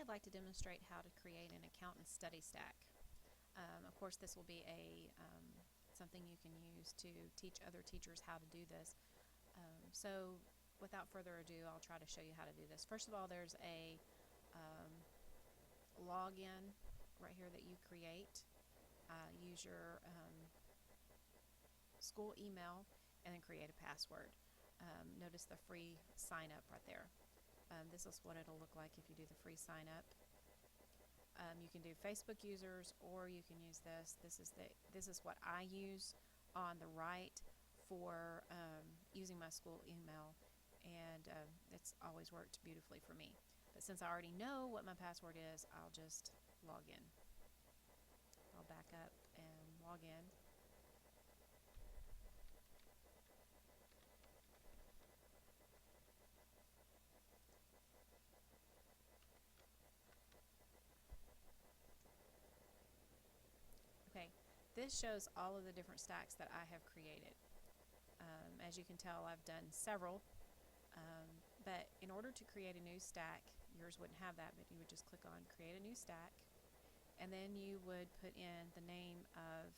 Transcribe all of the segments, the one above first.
I'd like to demonstrate how to create an accountant study stack. Of course, this will be something you can use to teach other teachers how to do this. So without further ado, I'll try to show you how to do this. First of all, there's a login right here that you create. Use your school email and then create a password. Notice the free sign up right there. This is what it'll look like if you do the free sign up. You can do Facebook users, or you can use this. This is what I use on the right for using my school email, and it's always worked beautifully for me. But since I already know what my password is, I'll just log in. I'll back up and log in. Okay, this shows all of the different stacks that I have created. As you can tell, I've done several, but in order to create a new stack, yours wouldn't have that, but you would just click on create a new stack, and then you would put in the name of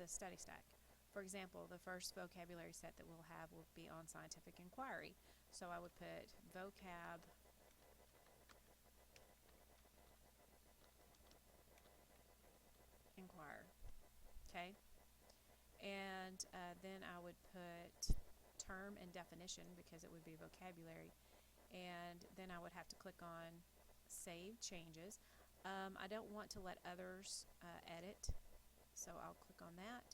the study stack. For example, the first vocabulary set that we'll have will be on scientific inquiry, so I would put vocab inquire. Okay, and then I would put term and definition because it would be vocabulary, and then I would have to click on save changes. I don't want to let others edit, so I'll click on that,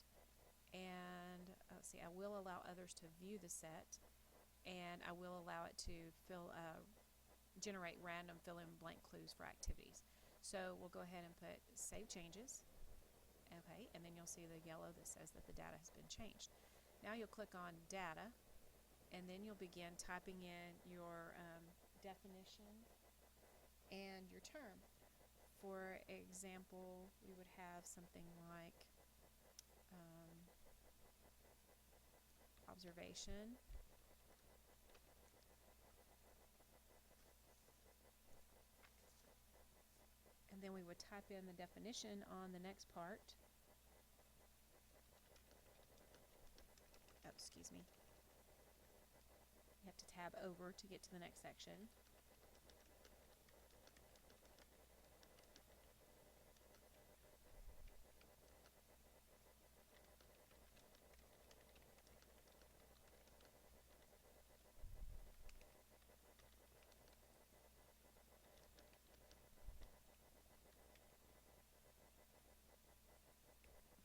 and let's see, I will allow others to view the set, and I will allow it to generate random fill-in-blank clues for activities. So we'll go ahead and put save changes. Okay, and then you'll see the yellow that says that the data has been changed. Now you'll click on data, and then you'll begin typing in your definition and your term. For example, we would have something like observation, and then we would type in the definition on the next part. Oh, excuse me. You have to tab over to get to the next section.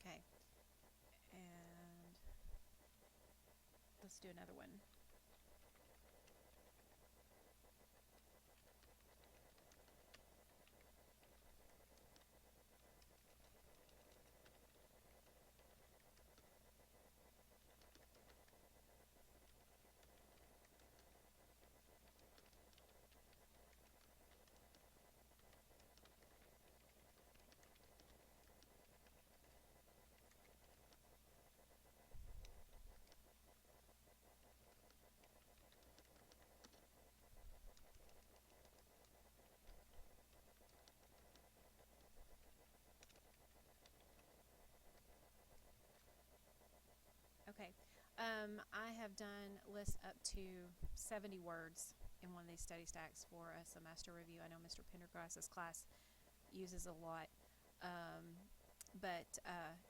Okay, and let's do another one. Okay, I have done lists up to 70 words in one of these study stacks for a semester review. I know Mr. Pendergrass's class uses a lot, but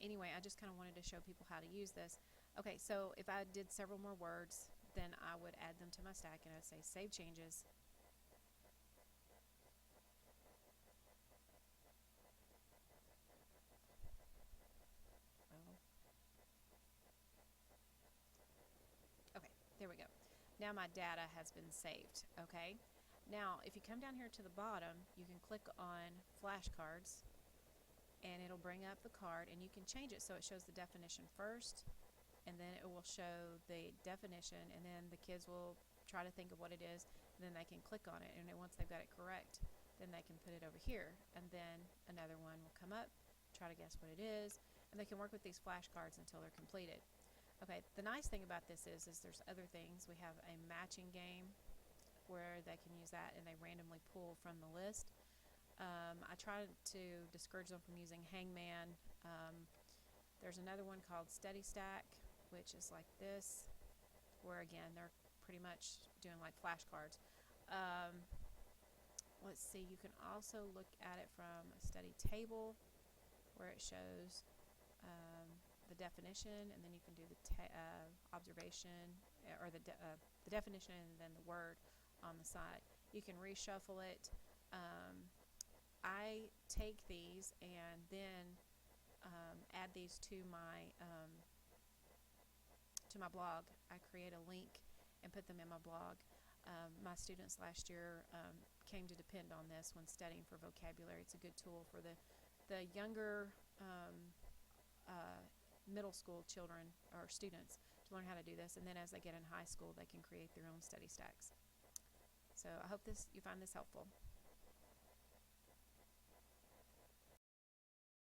anyway, I just kind of wanted to show people how to use this. Okay, so if I did several more words, then I would add them to my stack, and I'd say save changes. Oh. Okay, there we go. Now my data has been saved, okay? Now, if you come down here to the bottom, you can click on flashcards, and it'll bring up the card, and you can change it so it shows the definition first, and then it will show the definition, and then the kids will try to think of what it is, and then they can click on it, and then once they've got it correct, then they can put it over here, and then another one will come up, try to guess what it is, and they can work with these flashcards until they're completed. Okay, the nice thing about this is there's other things. We have a matching game where they can use that, and they randomly pull from the list. I try to discourage them from using Hangman. There's another one called Study Stack, which is like this, where again they're pretty much doing like flashcards. Let's see, you can also look at it from a study table where it shows the definition, and then you can do the observation, or the definition and then the word on the side. You can reshuffle it. I take these and then add these to my blog. I create a link and put them in my blog. My students last year came to depend on this when studying for vocabulary. It's a good tool for the younger middle school children or students to learn how to do this, and then as they get in high school they can create their own study stacks. So I hope you find this helpful.